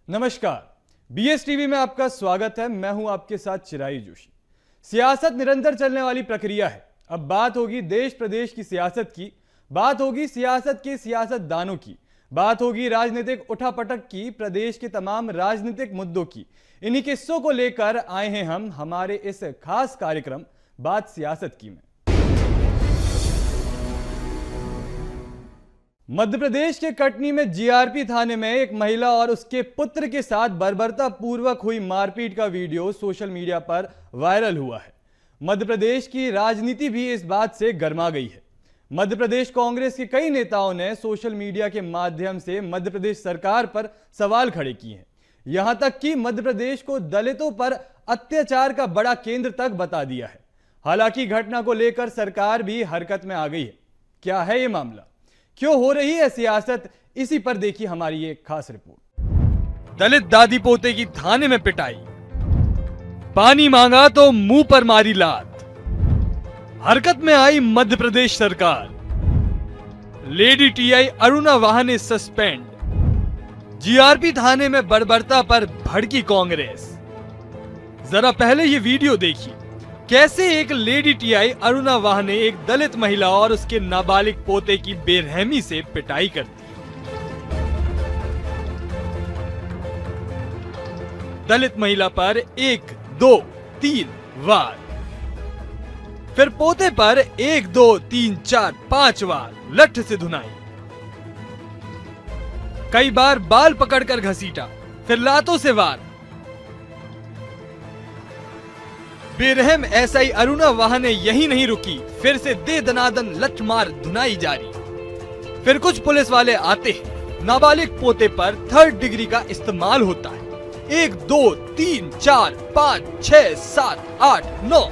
नमस्कार, BS TV में आपका स्वागत है। मैं हूं आपके साथ चिराई जोशी। सियासत निरंतर चलने वाली प्रक्रिया है। अब बात होगी देश प्रदेश की सियासत की, बात होगी सियासत के सियासतदानों की, बात होगी राजनीतिक उठापटक की, प्रदेश के तमाम राजनीतिक मुद्दों की। इन्हीं किस्सों को लेकर आए हैं हम हमारे इस खास कार्यक्रम बात सियासत की में। मध्य प्रदेश के कटनी में जीआरपी थाने में एक महिला और उसके पुत्र के साथ बर्बरता पूर्वक हुई मारपीट का वीडियो सोशल मीडिया पर वायरल हुआ है। मध्य प्रदेश की राजनीति भी इस बात से गर्मा गई है। मध्य प्रदेश कांग्रेस के कई नेताओं ने सोशल मीडिया के माध्यम से मध्य प्रदेश सरकार पर सवाल खड़े किए हैं। यहां तक कि मध्य प्रदेश को दलितों पर अत्याचार का बड़ा केंद्र तक बता दिया है। हालांकि घटना को लेकर सरकार भी हरकत में आ गई है। क्या है ये मामला, क्यों हो रही है सियासत, इसी पर देखिए हमारी एक खास रिपोर्ट। दलित दादी पोते की थाने में पिटाई, पानी मांगा तो मुंह पर मारी लात, हरकत में आई मध्य प्रदेश सरकार, लेडी टीआई अरुणा वाहने सस्पेंड, जीआरपी थाने में बर्बरता पर भड़की कांग्रेस। जरा पहले ये वीडियो देखिए, कैसे एक लेडी टीआई अरुणा वाह ने एक दलित महिला और उसके नाबालिग पोते की बेरहमी से पिटाई कर दी। दलित महिला पर 1, 2, 3 वार, फिर पोते पर 1, 2, 3, 4, 5 वार लठ से धुनाई। कई बार बाल पकड़कर घसीटा, फिर लातों से वार। बेरहम एसआई अरुणा वाह ने यही नहीं रुकी, फिर से दे दनादन लठमार धुनाई जारी। फिर कुछ पुलिस वाले आते हैं, नाबालिग पोते पर 3rd डिग्री का इस्तेमाल होता है। 1, 2, 3, 4, 5, 6, 7, 8, 9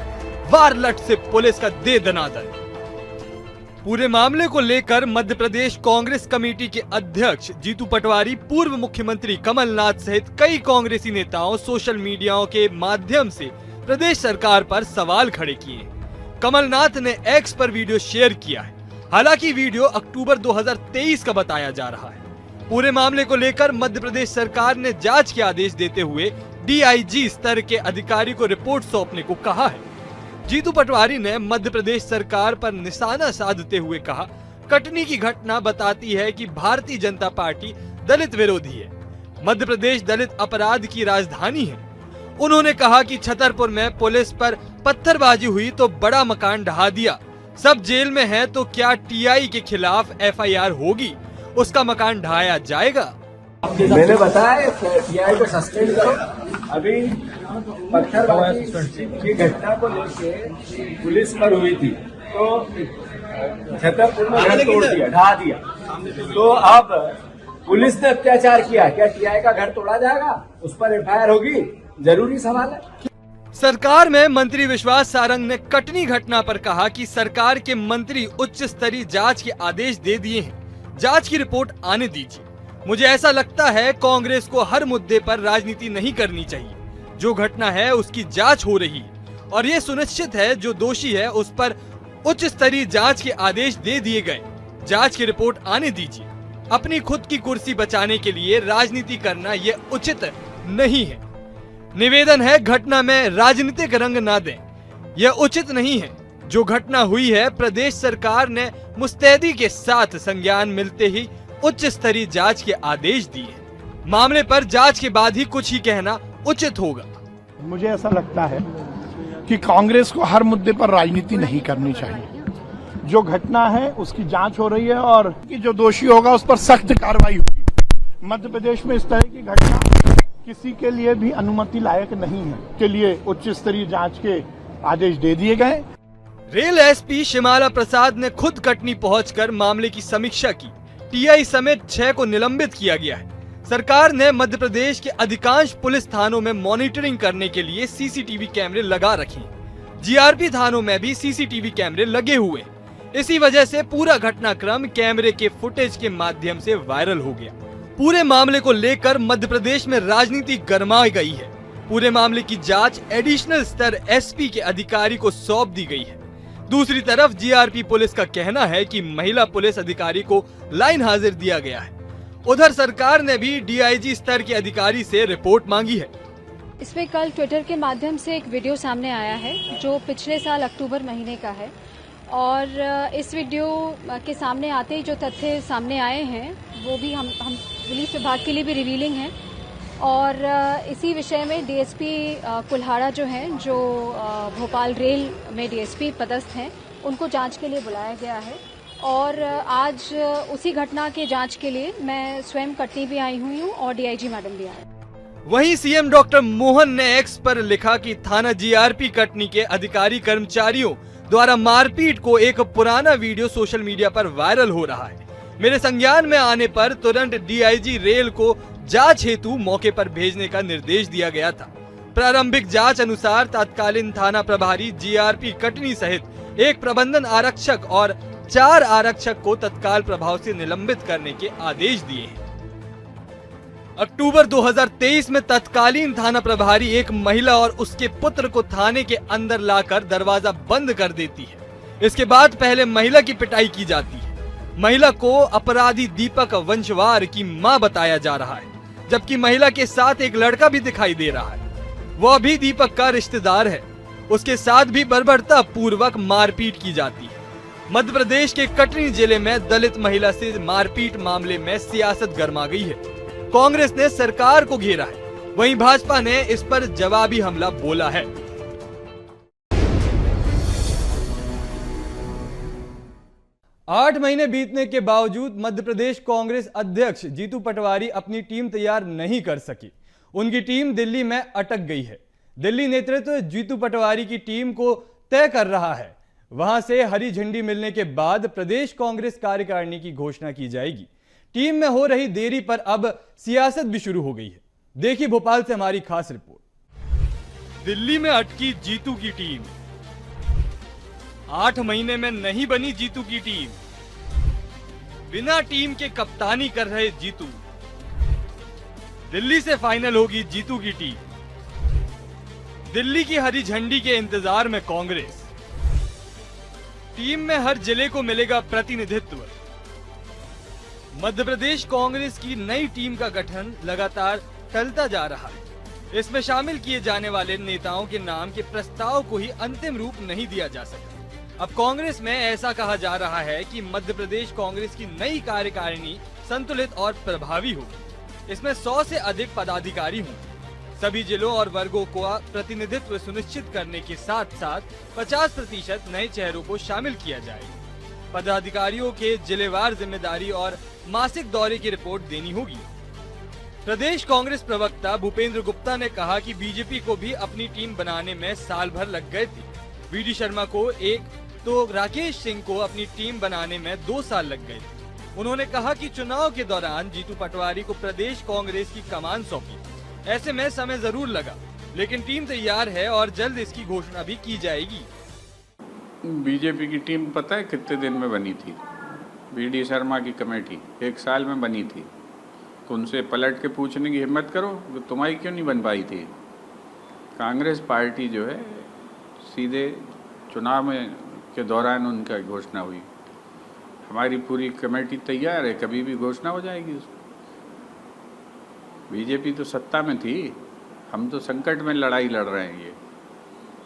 वार लठ से पुलिस का दे दनादन। पूरे मामले को लेकर मध्य प्रदेश कांग्रेस कमेटी के अध्यक्ष जीतू पटवारी, पूर्व मुख्यमंत्री कमलनाथ सहित कई कांग्रेसी नेताओं सोशल मीडिया के माध्यम से प्रदेश सरकार पर सवाल खड़े किए। कमलनाथ ने एक्स पर वीडियो शेयर किया है। हालांकि वीडियो अक्टूबर 2023 का बताया जा रहा है। पूरे मामले को लेकर मध्य प्रदेश सरकार ने जांच के आदेश देते हुए डीआईजी स्तर के अधिकारी को रिपोर्ट सौंपने को कहा है। जीतू पटवारी ने मध्य प्रदेश सरकार पर निशाना साधते हुए कहा, कटनी की घटना बताती है कि भारतीय जनता पार्टी दलित विरोधी है। मध्य प्रदेश दलित अपराध की राजधानी है। उन्होंने कहा कि छतरपुर में पुलिस पर पत्थरबाजी हुई तो बड़ा मकान ढहा दिया। सब जेल में हैं तो क्या टीआई के खिलाफ एफआईआर होगी? उसका मकान ढहाया जाएगा? मैंने बताया टीआई को सस्पेंड करो। अभी पत्थरबाजी की घटना को लेके पुलिस पर हुई थी तो छतरपुर में घर तोड़ दिया, ढहा दिया। तो अब पुलिस ने अत्याचार किया, क्या टीआई का घर तोड़ा जाएगा? उस पर एफआईआर होगी? जरूरी सवाल है। सरकार में मंत्री विश्वास सारंग ने कटनी घटना पर कहा कि सरकार के मंत्री उच्च स्तरीय जांच के आदेश दे दिए हैं, जांच की रिपोर्ट आने दीजिए। मुझे ऐसा लगता है कांग्रेस को हर मुद्दे पर राजनीति नहीं करनी चाहिए। जो घटना है उसकी जांच हो रही है और ये सुनिश्चित है जो दोषी है उस पर उच्च स्तरीय जांच के आदेश दे दिए गए। जांच की रिपोर्ट आने दीजिए। अपनी खुद की कुर्सी बचाने के लिए राजनीति करना ये उचित नहीं है। निवेदन है, घटना में राजनीतिक रंग ना दें, यह उचित नहीं है। जो घटना हुई है प्रदेश सरकार ने मुस्तैदी के साथ संज्ञान मिलते ही उच्च स्तरीय जांच के आदेश दिए। मामले पर जांच के बाद ही कुछ ही कहना उचित होगा। मुझे ऐसा लगता है कि कांग्रेस को हर मुद्दे पर राजनीति नहीं करनी चाहिए। जो घटना है उसकी जांच हो रही है और कि जो दोषी होगा उस पर सख्त कार्रवाई होगी। मध्य प्रदेश में इस तरह की घटना किसी के लिए भी अनुमति लायक नहीं है, के लिए उच्च स्तरीय जांच के आदेश दे दिए गए। रेल एसपी शिमाला प्रसाद ने खुद कटनी पहुंचकर मामले की समीक्षा की। टीआई समेत 6 को निलंबित किया गया है। सरकार ने मध्य प्रदेश के अधिकांश पुलिस थानों में मॉनिटरिंग करने के लिए सीसीटीवी कैमरे लगा रखे हैं। जीआरपी थानों में भी सीसीटीवी कैमरे लगे हुए हैं। इसी वजह से पूरा घटनाक्रम कैमरे के फुटेज के माध्यम से वायरल हो गया। पूरे मामले को लेकर मध्य प्रदेश में राजनीति गरमा गई है। पूरे मामले की जांच एडिशनल स्तर एसपी के अधिकारी को सौंप दी गई है। दूसरी तरफ जीआरपी पुलिस का कहना है कि महिला पुलिस अधिकारी को लाइन हाजिर दिया गया है। उधर सरकार ने भी डीआईजी स्तर के अधिकारी से रिपोर्ट मांगी है। इसमें कल ट्विटर के माध्यम से एक वीडियो सामने आया है जो पिछले साल अक्टूबर महीने का है और इस वीडियो के सामने आते ही जो तथ्य सामने आए हैं वो भी हम पुलिस विभाग के लिए भी रिवीलिंग है और इसी विषय में डीएसपी कुल्हाड़ा जो हैं, जो भोपाल रेल में डीएसपी पदस्थ हैं, उनको जांच के लिए बुलाया गया है और आज उसी घटना के जांच के लिए मैं स्वयं कटनी भी आई हुई हूँ और डीआईजी मैडम भी आए। वहीं सीएम डॉक्टर मोहन ने एक्स पर लिखा कि थाना जीआरपी कटनी के अधिकारी कर्मचारियों द्वारा मारपीट को एक पुराना वीडियो सोशल मीडिया पर वायरल हो रहा है। मेरे संज्ञान में आने पर तुरंत डीआईजी रेल को जांच हेतु मौके पर भेजने का निर्देश दिया गया था। प्रारंभिक जांच अनुसार तत्कालीन थाना प्रभारी जीआरपी कटनी सहित एक प्रबंधन आरक्षक और 4 आरक्षक को तत्काल प्रभाव से निलंबित करने के आदेश दिए हैं। अक्टूबर 2023 में तत्कालीन थाना प्रभारी एक महिला और उसके पुत्र को थाने के अंदर लाकर दरवाजा बंद कर देती है। इसके बाद पहले महिला की पिटाई की जाती है। महिला को अपराधी दीपक वंशवार की मां बताया जा रहा है, जबकि महिला के साथ एक लड़का भी दिखाई दे रहा है। वह भी दीपक का रिश्तेदार है। उसके साथ भी बर्बरता पूर्वक मारपीट की जाती है। मध्य प्रदेश के कटनी जिले में दलित महिला से मारपीट मामले में सियासत गर्मा गई है। कांग्रेस ने सरकार को घेरा है, वहीं भाजपा ने इस पर जवाबी हमला बोला है। आठ महीने बीतने के बावजूद मध्य प्रदेश कांग्रेस अध्यक्ष जीतू पटवारी अपनी टीम तैयार नहीं कर सकी। उनकी टीम दिल्ली में अटक गई है। दिल्ली नेतृत्व जीतू पटवारी की टीम को तय कर रहा है। वहां से हरी झंडी मिलने के बाद प्रदेश कांग्रेस कार्यकारिणी की घोषणा की जाएगी। टीम में हो रही देरी पर अब सियासत भी शुरू हो गई है। देखिए भोपाल से हमारी खास रिपोर्ट। दिल्ली में अटकी जीतू की टीम। 8 महीने में नहीं बनी जीतू की टीम। बिना टीम के कप्तानी कर रहे जीतू। दिल्ली से फाइनल होगी जीतू की टीम। दिल्ली की हरी झंडी के इंतजार में कांग्रेस। टीम में हर जिले को मिलेगा प्रतिनिधित्व। मध्य प्रदेश कांग्रेस की नई टीम का गठन लगातार टलता जा रहा है। इसमें शामिल किए जाने वाले नेताओं के नाम के प्रस्ताव को ही अंतिम रूप नहीं दिया जा सका। अब कांग्रेस में ऐसा कहा जा रहा है कि मध्य प्रदेश कांग्रेस की नई कार्यकारिणी संतुलित और प्रभावी होगी। इसमें 100 से अधिक पदाधिकारी होंगे। सभी जिलों और वर्गों का प्रतिनिधित्व सुनिश्चित करने के साथ साथ 50% नए चेहरों को शामिल किया जाएगा। पदाधिकारियों के जिलेवार जिम्मेदारी और मासिक दौरे की रिपोर्ट देनी होगी। प्रदेश कांग्रेस प्रवक्ता भूपेंद्र गुप्ता ने कहा कि बीजेपी को भी अपनी टीम बनाने में साल भर लग गए थे। वीडी शर्मा को 1 तो राकेश सिंह को अपनी टीम बनाने में 2 साल लग गए थे। उन्होंने कहा कि चुनाव के दौरान जीतू पटवारी को प्रदेश कांग्रेस की कमान सौंपी। ऐसे में समय जरूर लगा, लेकिन टीम तैयार है और जल्द इसकी घोषणा भी की जाएगी। बीजेपी की टीम पता है कितने दिन में बनी थी? वीडी शर्मा की कमेटी 1 साल में बनी थी। तो उनसे पलट के पूछने की हिम्मत करो कि तुम्हारी क्यों नहीं बन पाई थी? कांग्रेस पार्टी जो है सीधे चुनाव में के दौरान उनका घोषणा हुई। हमारी पूरी कमेटी तैयार है, कभी भी घोषणा हो जाएगी उसकी। बीजेपी तो सत्ता में थी, हम तो संकट में लड़ाई लड़ रहे हैं। ये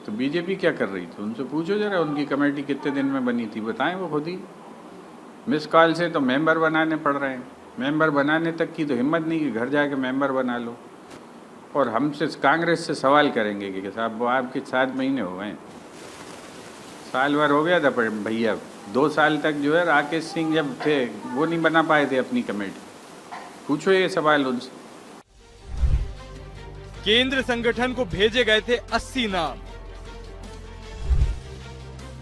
तो बीजेपी क्या कर रही थी? उनसे पूछो जरा, उनकी कमेटी कितने दिन में बनी थी, बताएं वो खुद ही। मिस कॉल से तो मेंबर बनाने पड़ रहे हैं। मेंबर बनाने तक की तो हिम्मत नहीं कि घर जाके मेंबर बना लो। और हमसे कांग्रेस से सवाल करेंगे कि साहब वो आपके 7 महीने हो गए, साल भर हो गया था, पर भैया 2 साल तक जो है राकेश सिंह जब थे वो नहीं बना पाए थे अपनी कमेटी। पूछो ये सवाल उनसे। केंद्र संगठन को भेजे गए थे 80 नाम।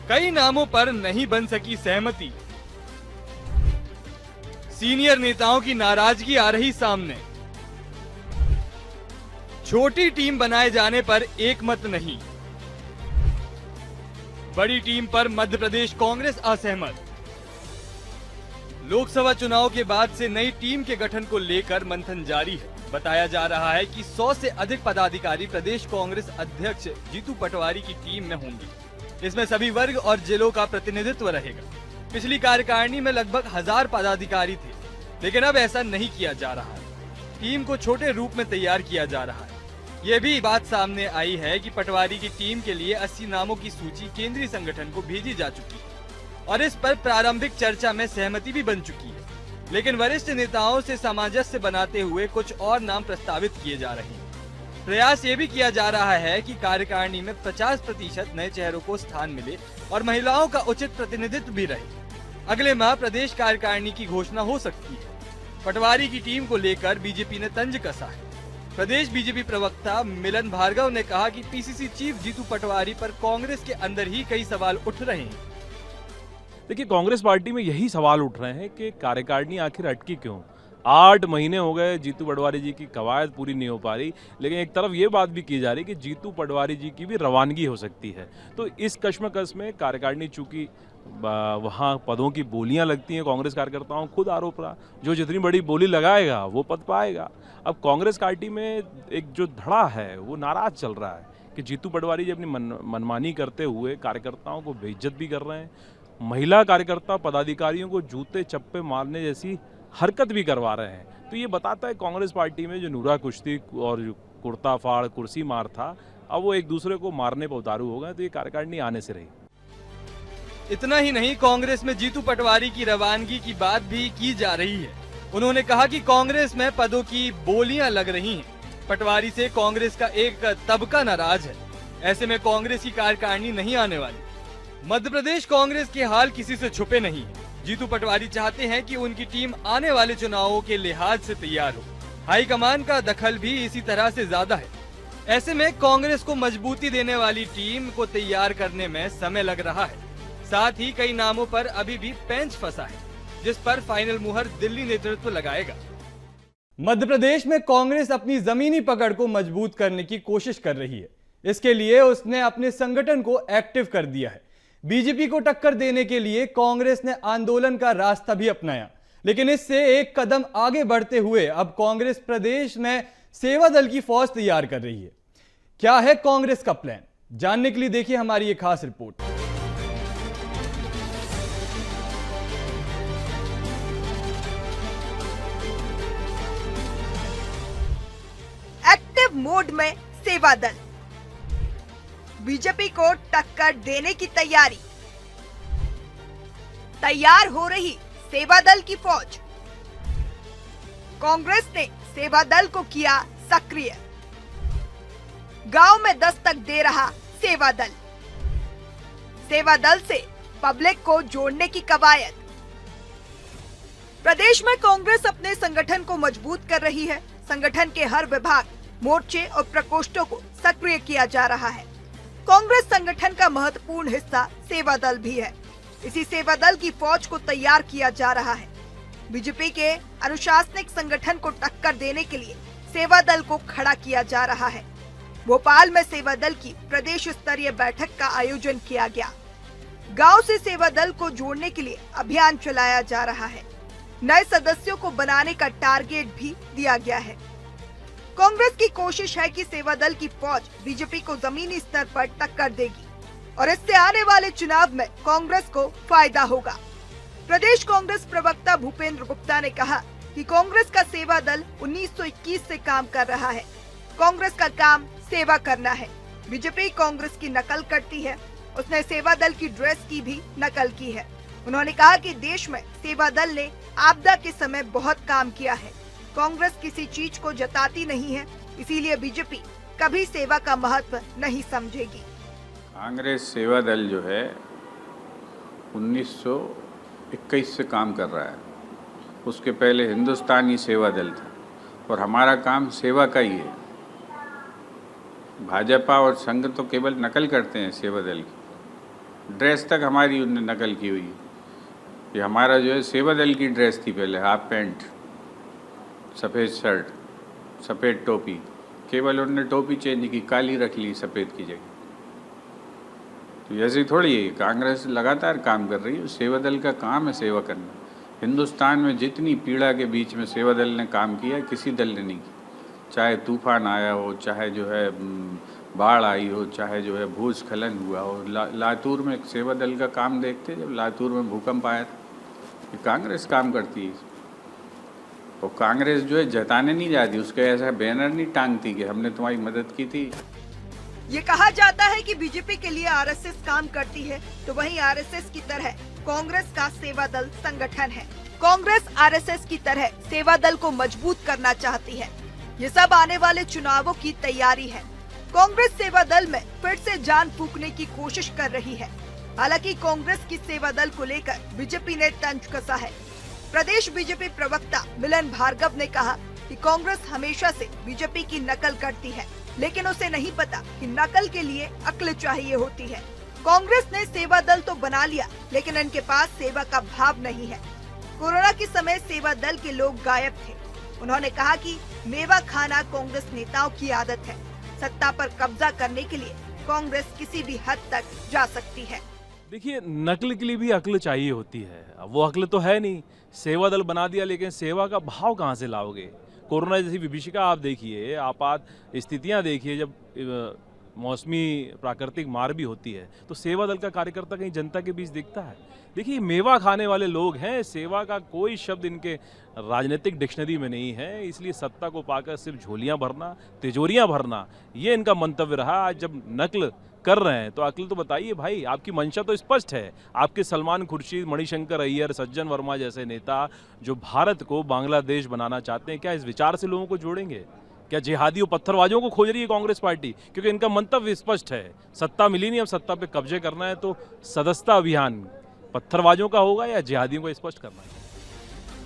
कई नामों पर नहीं बन सकी सहमति। सीनियर नेताओं की नाराजगी आ रही सामने। छोटी टीम बनाए जाने पर एक मत नहीं। बड़ी टीम पर मध्य प्रदेश कांग्रेस असहमत। लोकसभा चुनाव के बाद से नई टीम के गठन को लेकर मंथन जारी है। बताया जा रहा है कि 100 से अधिक पदाधिकारी प्रदेश कांग्रेस अध्यक्ष जीतू पटवारी की टीम में होंगे। इसमें सभी वर्ग और जिलों का प्रतिनिधित्व रहेगा। पिछली कार्यकारिणी में लगभग 1000 पदाधिकारी थे। लेकिन अब ऐसा नहीं किया जा रहा है। टीम को छोटे रूप में तैयार किया जा रहा है। ये भी बात सामने आई है कि पटवारी की टीम के लिए 80 नामों की सूची केंद्रीय संगठन को भेजी जा चुकी है और इस पर प्रारंभिक चर्चा में सहमति भी बन चुकी है। लेकिन वरिष्ठ नेताओं से सामंजस्य बनाते हुए कुछ और नाम प्रस्तावित किए जा रहे हैं। प्रयास ये भी किया जा रहा है कि कार्यकारिणी में 50% नए चेहरों को स्थान मिले और महिलाओं का उचित प्रतिनिधित्व भी रहे। अगले माह प्रदेश कार्यकारिणी की घोषणा हो सकती है। पटवारी की टीम को लेकर बीजेपी ने तंज कसा है। प्रदेश बीजेपी प्रवक्ता मिलन भार्गव ने कहा कि पीसीसी चीफ जीतू पटवारी पर कांग्रेस के अंदर ही कई सवाल उठ रहे हैं। देखिए, कांग्रेस पार्टी में यही सवाल उठ रहे हैं कि कार्यकारिणी आखिर अटकी क्यों। 8 महीने हो गए, जीतू पटवारी जी की कवायद पूरी नहीं हो पा रही। लेकिन एक तरफ ये बात भी की जा रही कि जीतू पटवारी जी की भी रवानगी हो सकती है। तो इस कश्मकश में कार्यकारिणी, चूंकि वहाँ पदों की बोलियां लगती हैं, कांग्रेस कार्यकर्ताओं खुद आरोप रहा, जो जितनी बड़ी बोली लगाएगा वो पद पाएगा। अब कांग्रेस पार्टी में एक जो धड़ा है वो नाराज चल रहा है कि जीतू पटवारी जी अपनी मनमानी करते हुए कार्यकर्ताओं को बेइज्जत भी कर रहे हैं। महिला कार्यकर्ता पदाधिकारियों को जूते चप्पे मारने जैसी हरकत भी करवा रहे हैं। तो ये बताता है कांग्रेस पार्टी में जो नूरा कुश्ती और कुर्ता फाड़ कुर्सी मार था, अब वो एक दूसरे को मारने पर उतारू हो गए। तो ये कार्यकारिणी आने से रही। इतना ही नहीं, कांग्रेस में जीतू पटवारी की रवानगी की बात भी की जा रही है। उन्होंने कहा कि कांग्रेस में पदों की बोलियां लग रही हैं। पटवारी से कांग्रेस का एक तबका नाराज है। ऐसे में कांग्रेस की कार्यकारिणी नहीं आने वाली। मध्य प्रदेश कांग्रेस के हाल किसी से छुपे नहीं है। जीतू पटवारी चाहते हैं कि उनकी टीम आने वाले चुनावों के लिहाज से तैयार हो। हाईकमान का दखल भी इसी तरह से ज्यादा है। ऐसे में कांग्रेस को मजबूती देने वाली टीम को तैयार करने में समय लग रहा है। साथ ही कई नामों पर अभी भी पेंच फंसा है, जिस पर फाइनल मुहर दिल्ली नेतृत्व लगाएगा। मध्य प्रदेश में कांग्रेस अपनी जमीनी पकड़ को मजबूत करने की कोशिश कर रही है। इसके लिए उसने अपने संगठन को एक्टिव कर दिया है। बीजेपी को टक्कर देने के लिए कांग्रेस ने आंदोलन का रास्ता भी अपनाया, लेकिन इससे एक कदम आगे बढ़ते हुए अब कांग्रेस प्रदेश में सेवा दल की फौज तैयार कर रही है। क्या है कांग्रेस का प्लान, जानने के लिए देखिए हमारी ये खास रिपोर्ट। एक्टिव मोड में सेवा दल, बीजेपी को टक्कर देने की तैयार हो रही सेवा दल की फौज। कांग्रेस ने सेवा दल को किया सक्रिय, गांव में दस्तक दे रहा सेवा दल। सेवा दल से पब्लिक को जोड़ने की कवायद। प्रदेश में कांग्रेस अपने संगठन को मजबूत कर रही है। संगठन के हर विभाग, मोर्चे और प्रकोष्ठों को सक्रिय किया जा रहा है। कांग्रेस संगठन का महत्वपूर्ण हिस्सा सेवा दल भी है। इसी सेवा दल की फौज को तैयार किया जा रहा है। बीजेपी के अनुशासनिक संगठन को टक्कर देने के लिए सेवा दल को खड़ा किया जा रहा है। भोपाल में सेवा दल की प्रदेश स्तरीय बैठक का आयोजन किया गया। गांव से सेवा दल को जोड़ने के लिए अभियान चलाया जा रहा है। नए सदस्यों को बनाने का टारगेट भी दिया गया है। कांग्रेस की कोशिश है कि सेवा दल की फौज बीजेपी को जमीनी स्तर पर टक्कर देगी और इससे आने वाले चुनाव में कांग्रेस को फायदा होगा। प्रदेश कांग्रेस प्रवक्ता भूपेंद्र गुप्ता ने कहा कि कांग्रेस का सेवा दल 1921 से काम कर रहा है। कांग्रेस का काम सेवा करना है। बीजेपी कांग्रेस की नकल करती है। उसने सेवा दल की ड्रेस की भी नकल की है। उन्होंने कहा कि देश में सेवा दल ने आपदा के समय बहुत काम किया है। कांग्रेस किसी चीज को जताती नहीं है, इसीलिए बीजेपी कभी सेवा का महत्व नहीं समझेगी। कांग्रेस सेवा दल जो है 1921 से काम कर रहा है। उसके पहले हिंदुस्तानी सेवा दल था और हमारा काम सेवा का ही है। भाजपा और संघ तो केवल नकल करते हैं सेवा दल की। ड्रेस तक हमारी उनने नकल की हुई। ये हमारा जो है सेवा दल की ड्रेस थी पहले, हाफ पैंट, सफ़ेद शर्ट, सफ़ेद टोपी। केवल उन्होंने टोपी चेंज की, काली रख ली सफ़ेद की जगह। तो ऐसे थोड़ी है, कांग्रेस लगातार काम कर रही है। सेवा दल का काम है सेवा करना। हिंदुस्तान में जितनी पीड़ा के बीच में सेवा दल ने काम किया, किसी दल ने नहीं किया। चाहे तूफान आया हो, चाहे जो है बाढ़ आई हो, चाहे जो है भूस्खलन हुआ हो। लातूर में सेवा दल का काम देखते, जब लातूर में भूकंप आया था, ये कांग्रेस काम करती है। वो कांग्रेस जो है जताने नहीं जाती, उसके ऐसा बैनर नहीं टांगती कि हमने तुम्हारी मदद की थी। ये कहा जाता है कि बीजेपी के लिए आरएसएस काम करती है, तो वहीं आरएसएस की तरह कांग्रेस का सेवा दल संगठन है। कांग्रेस आरएसएस की तरह सेवा दल को मजबूत करना चाहती है। ये सब आने वाले चुनावों की तैयारी है। कांग्रेस सेवा दल में फिर से जान फूंकने की कोशिश कर रही है। हालांकि कांग्रेस की सेवा दल को लेकर बीजेपी ने तंज कसा है। प्रदेश बीजेपी प्रवक्ता मिलन भार्गव ने कहा कि कांग्रेस हमेशा से बीजेपी की नकल करती है, लेकिन उसे नहीं पता कि नकल के लिए अक्ल चाहिए होती है। कांग्रेस ने सेवा दल तो बना लिया, लेकिन इनके पास सेवा का भाव नहीं है। कोरोना के समय सेवा दल के लोग गायब थे। उन्होंने कहा कि मेवा खाना कांग्रेस नेताओं की आदत है। सत्ता पर कब्जा करने के लिए कांग्रेस किसी भी हद तक जा सकती है। देखिए, नकल के लिए भी अक्ल चाहिए होती है। अब वो अक्ल तो है नहीं। सेवा दल बना दिया, लेकिन सेवा का भाव कहाँ से लाओगे? कोरोना जैसी विभीषिका आप देखिए, आपात स्थितियां देखिए, जब मौसमी प्राकृतिक मार भी होती है, तो सेवा दल का कार्यकर्ता कहीं जनता के बीच दिखता है? देखिए, मेवा खाने वाले लोग हैं। सेवा का कोई शब्द इनके राजनीतिक डिक्शनरी में नहीं है। इसलिए सत्ता को पाकर सिर्फ झोलियां भरना, तिजोरियां भरना, ये इनका मंतव्य रहा। आज जब नकल कर रहे हैं तो अक्ल तो बताइए भाई। आपकी मंशा तो स्पष्ट है। आपके सलमान खुर्शीद, मणिशंकर अय्यर, सज्जन वर्मा जैसे नेता जो भारत को बांग्लादेश बनाना चाहते हैं, क्या इस विचार से लोगों को जोड़ेंगे? क्या जिहादियों पत्थरबाजों को खोज रही है कांग्रेस पार्टी? क्योंकि इनका मंतव्य स्पष्ट है। सत्ता मिली नहीं, अब सत्ता पे कब्जे करना है, तो सदस्यता अभियान पत्थरबाजों का होगा या जिहादियों को स्पष्ट करना है?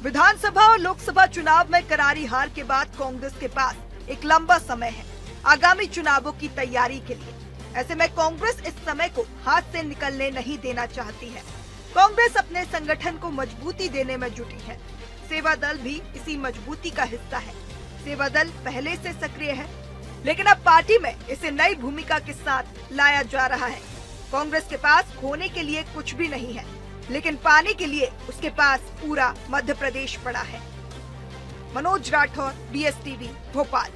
विधानसभा और लोकसभा चुनाव में करारी हार के बाद कांग्रेस के पास एक लंबा समय है आगामी चुनावों की तैयारी के लिए। ऐसे में कांग्रेस इस समय को हाथ से निकलने नहीं देना चाहती है। कांग्रेस अपने संगठन को मजबूती देने में जुटी है। सेवा दल भी इसी मजबूती का हिस्सा है। सेवा दल पहले से सक्रिय है, लेकिन अब पार्टी में इसे नई भूमिका के साथ लाया जा रहा है। कांग्रेस के पास खोने के लिए कुछ भी नहीं है, लेकिन पाने के लिए उसके पास पूरा मध्य प्रदेश पड़ा है। मनोज राठौर, BSTV, भोपाल।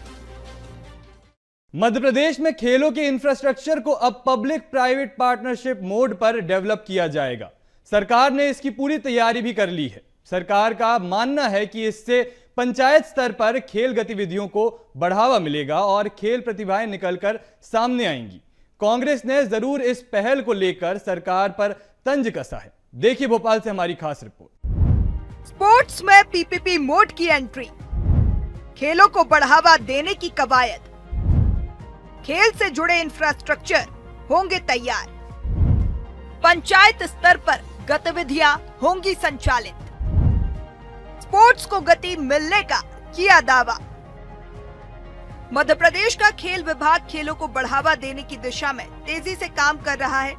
मध्य प्रदेश में खेलों के इंफ्रास्ट्रक्चर को अब पब्लिक प्राइवेट पार्टनरशिप मोड पर डेवलप किया जाएगा। सरकार ने इसकी पूरी तैयारी भी कर ली है। सरकार का मानना है कि इससे पंचायत स्तर पर खेल गतिविधियों को बढ़ावा मिलेगा और खेल प्रतिभाएं निकलकर सामने आएंगी। कांग्रेस ने जरूर इस पहल को लेकर सरकार पर तंज कसा है। देखिए भोपाल से हमारी खास रिपोर्ट। स्पोर्ट्स में PPP मोड की एंट्री, खेलों को बढ़ावा देने की कवायद, खेल से जुड़े इंफ्रास्ट्रक्चर होंगे तैयार, पंचायत स्तर पर गतिविधियां होंगी संचालित, स्पोर्ट्स को गति मिलने का किया दावा। मध्य प्रदेश का खेल विभाग खेलों को बढ़ावा देने की दिशा में तेजी से काम कर रहा है।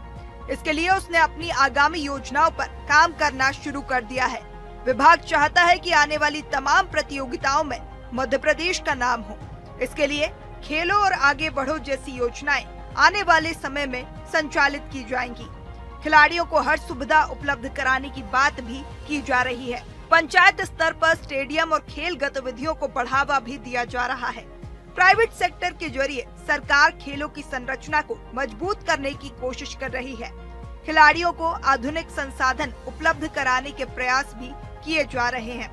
इसके लिए उसने अपनी आगामी योजनाओं पर काम करना शुरू कर दिया है। विभाग चाहता है कि आने वाली तमाम प्रतियोगिताओं में मध्य प्रदेश का नाम हो। इसके लिए खेलो और आगे बढ़ो जैसी योजनाएं आने वाले समय में संचालित की जाएंगी। खिलाड़ियों को हर सुविधा उपलब्ध कराने की बात भी की जा रही है। पंचायत स्तर पर स्टेडियम और खेल गतिविधियों को बढ़ावा भी दिया जा रहा है। प्राइवेट सेक्टर के जरिए सरकार खेलों की संरचना को मजबूत करने की कोशिश कर रही है। खिलाड़ियों को आधुनिक संसाधन उपलब्ध कराने के प्रयास भी किए जा रहे हैं।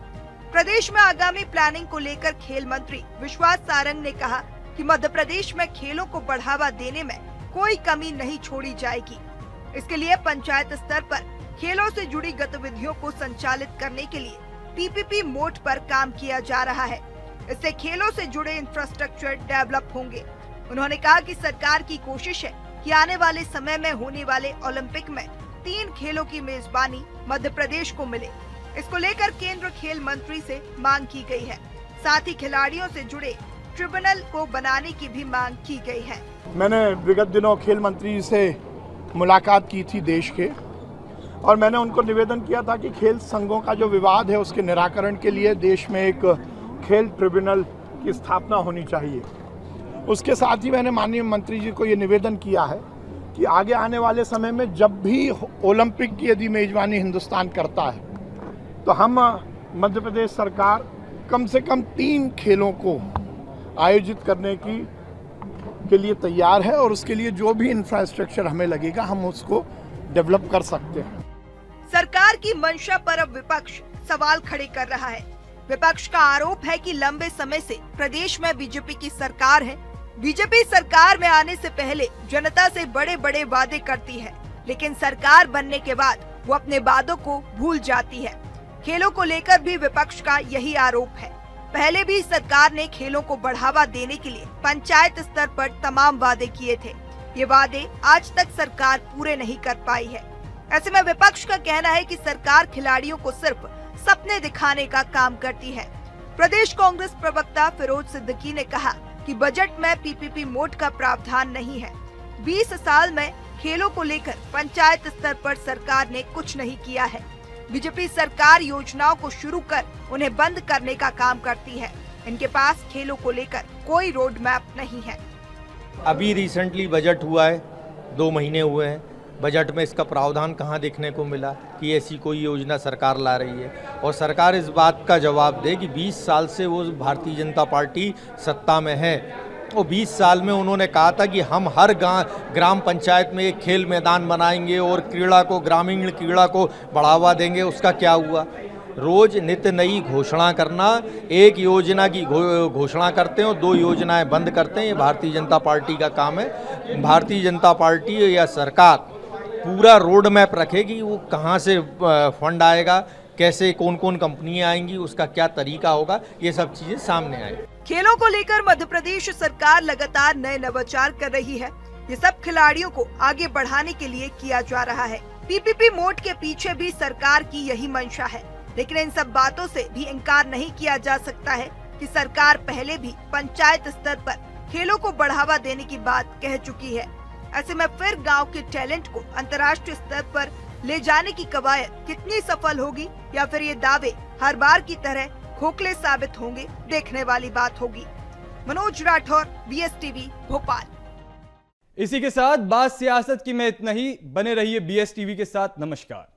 प्रदेश में आगामी प्लानिंग को लेकर खेल मंत्री विश्वास सारंग ने कहा कि मध्य प्रदेश में खेलों को बढ़ावा देने में कोई कमी नहीं छोड़ी जाएगी। इसके लिए पंचायत स्तर पर खेलों से जुड़ी गतिविधियों को संचालित करने के लिए PPP मोड पर काम किया जा रहा है। इससे खेलों से जुड़े इंफ्रास्ट्रक्चर डेवलप होंगे। उन्होंने कहा कि सरकार की कोशिश है कि आने वाले समय में होने वाले ओलंपिक में 3 खेलों की मेजबानी मध्य प्रदेश को मिले। इसको लेकर केंद्र खेल मंत्री से मांग की गई है। साथ ही खिलाड़ियों से जुड़े ट्रिब्यूनल को बनाने की भी मांग की गई है। मैंने विगत दिनों खेल मंत्री से मुलाकात की थी देश के, और मैंने उनको निवेदन किया था कि खेल संघों का जो विवाद है उसके निराकरण के लिए देश में एक खेल ट्रिब्यूनल की स्थापना होनी चाहिए। उसके साथ ही मैंने माननीय मंत्री जी को ये निवेदन किया है कि आगे आने वाले समय में जब भी ओलंपिक की यदि मेजबानी हिंदुस्तान करता है तो हम मध्य प्रदेश सरकार कम से कम 3 खेलों को आयोजित करने के लिए तैयार है, और उसके लिए जो भी इंफ्रास्ट्रक्चर हमें लगेगा हम उसको डेवलप कर सकते हैं। सरकार की मंशा पर अब विपक्ष सवाल खड़े कर रहा है। विपक्ष का आरोप है कि लंबे समय से प्रदेश में बीजेपी की सरकार है। बीजेपी सरकार में आने से पहले जनता से बड़े बड़े वादे करती है, लेकिन सरकार बनने के बाद वो अपने वादों को भूल जाती है। खेलों को लेकर भी विपक्ष का यही आरोप है। पहले भी सरकार ने खेलों को बढ़ावा देने के लिए पंचायत स्तर पर तमाम वादे किए थे। ये वादे आज तक सरकार पूरे नहीं कर पाई है। ऐसे में विपक्ष का कहना है कि सरकार खिलाड़ियों को सिर्फ सपने दिखाने का काम करती है। प्रदेश कांग्रेस प्रवक्ता फिरोज सिद्दीकी ने कहा कि बजट में पीपीपी मोड का प्रावधान नहीं है। 20 साल में खेलों को लेकर पंचायत स्तर पर सरकार ने कुछ नहीं किया है। बीजेपी सरकार योजनाओं को शुरू कर उन्हें बंद करने का काम करती है। इनके पास खेलों को लेकर कोई रोड मैप नहीं है। अभी रिसेंटली बजट हुआ है, 2 महीने हुए हैं। बजट में इसका प्रावधान कहाँ देखने को मिला कि ऐसी कोई योजना सरकार ला रही है। और सरकार इस बात का जवाब दे कि 20 साल से वो भारतीय जनता पार्टी सत्ता में है और 20 साल में उन्होंने कहा था कि हम हर ग्राम पंचायत में एक खेल मैदान बनाएंगे और क्रीड़ा को, ग्रामीण क्रीड़ा को बढ़ावा देंगे। उसका क्या हुआ? रोज नित्य नई घोषणा करना, एक योजना की घोषणा करते हैं और 2 योजनाएं बंद करते हैं। ये भारतीय जनता पार्टी का काम है। भारतीय जनता पार्टी या सरकार पूरा रोड मैप रखेगी, वो कहाँ से फंड आएगा, कैसे कौन कौन कंपनियां आएंगी, उसका क्या तरीका होगा, ये सब चीजें सामने आए। खेलों को लेकर मध्य प्रदेश सरकार लगातार नए नवाचार कर रही है। ये सब खिलाड़ियों को आगे बढ़ाने के लिए किया जा रहा है। पीपीपी मोड के पीछे भी सरकार की यही मंशा है, लेकिन इन सब बातों से भी इनकार नहीं किया जा सकता है कि सरकार पहले भी पंचायत स्तर पर खेलों को बढ़ावा देने की बात कह चुकी है। ऐसे में फिर गांव के टैलेंट को अंतर्राष्ट्रीय स्तर पर ले जाने की कवायद कितनी सफल होगी या फिर ये दावे हर बार की तरह खोखले साबित होंगे, देखने वाली बात होगी। मनोज राठौर, BSTV, भोपाल। इसी के साथ बात सियासत की में इतना ही। बने रहिए BSTV के साथ। नमस्कार।